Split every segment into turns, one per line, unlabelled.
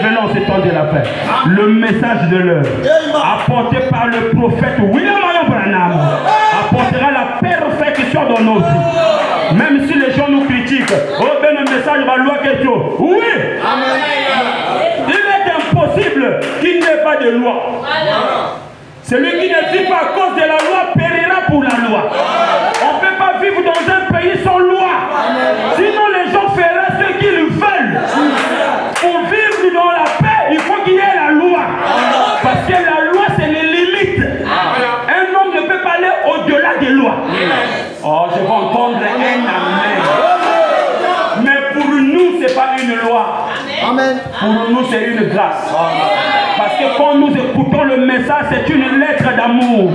révélé en ce temps de la paix. Le message de l'heure, apporté par le prophète William Branham, apportera la perfection dans nos vies. Même si les gens nous critiquent, oh ben le message va loi que Dieu. Oui. Il est impossible qu'il n'y ait pas de loi. Celui qui ne vit pas à cause de la loi périra pour la loi. On ne peut pas vivre dans un pays sans loi. Sinon les gens feraient ce qu'ils veulent. Pour vivre dans la paix, il faut qu'il y ait la loi. Parce que la loi, c'est les limites. Un homme ne peut pas aller au-delà des lois. Oh, je vais entendre un amen. Mais pour nous, ce n'est pas une loi. Amen. Pour nous, c'est une grâce. Parce que quand nous écoutons le message, c'est une lettre d'amour.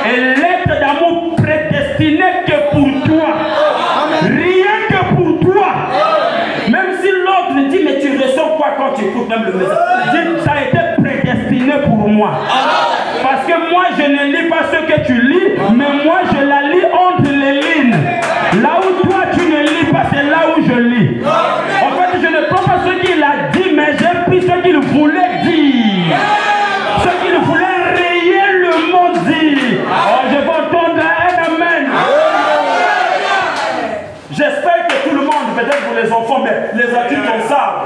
Et lettre d'amour prédestinée que pour toi. Rien que pour toi. Même si l'autre dit, mais tu ressens quoi quand tu écoutes même le message? Dis, ça a été prédestiné pour moi. Parce que moi, je ne lis pas ce que tu lis, mais moi, je la lis entre les lignes. Là où toi, tu ne lis pas, c'est là où je lis. En fait, je ne prends pas ce qu'il a dit, mais j'ai pris ce qu'il voulait dire. Ce qu'il voulait rayer le monde dit. Oh, je vais entendre un amen. J'espère que tout le monde, peut-être pour les enfants, mais les adultes en savent.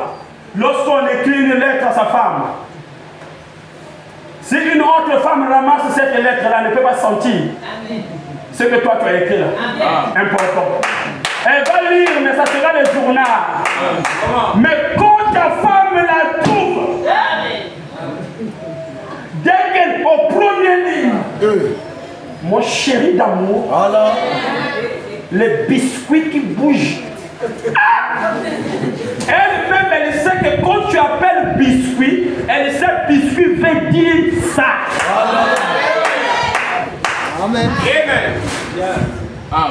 Lorsqu'on écrit une lettre à sa femme, si une autre femme ramasse cette lettre-là, elle ne peut pas sentir ce que toi tu as écrit là. Important. Elle va lire, mais ça sera le journal. Mais quand ta femme la trouve, dès qu'elle au premier ligne, mon chéri d'amour, les biscuits qui bougent. Elle-même, elle sait que quand tu appelles biscuit, elle sait que biscuit veut dire ça. Amen. Amen.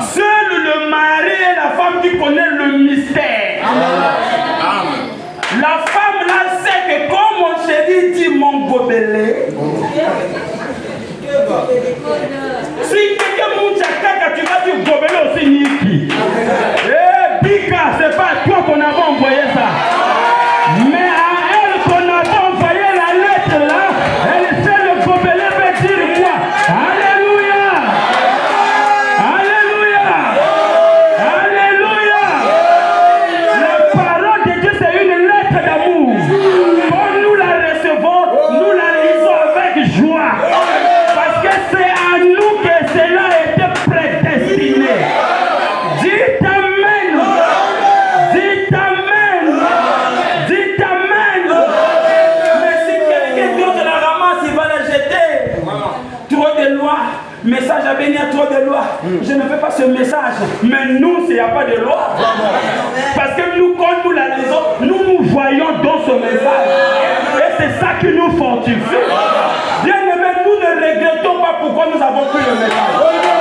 Seul le mari et la femme qui connaissent le mystère. Amen. La femme là sait que quand mon chéri dit mon gobelet, si quelqu'un monte à caca, tu vas dire gobelet aussi Niki. Eh, Bika, c'est pas à toi qu'on avait envoyé ça. Mais à elle qu'on avait envoyé la lettre là, elle sait le gobelet veut dire quoi. Alléluia. Alléluia. Alléluia. La parole de Dieu, c'est une lettre d'amour. Quand nous la recevons, nous la lisons avec joie. Parce que c'est à nous que cela a été prédestiné. Dites amen. Dites amen. Dites amen. Mais si quelqu'un d'autre la ramasse, il va la jeter. Trop de lois. Message à bénir, trop de lois. Je ne fais pas ce message. Mais nous, il n'y a pas de loi. Parce que nous, quand nous la lisons, nous voyons dans ce message. Et c'est ça qui nous fortifie. Bien aimé, nous ne regrettons pas pourquoi nous avons pris le message.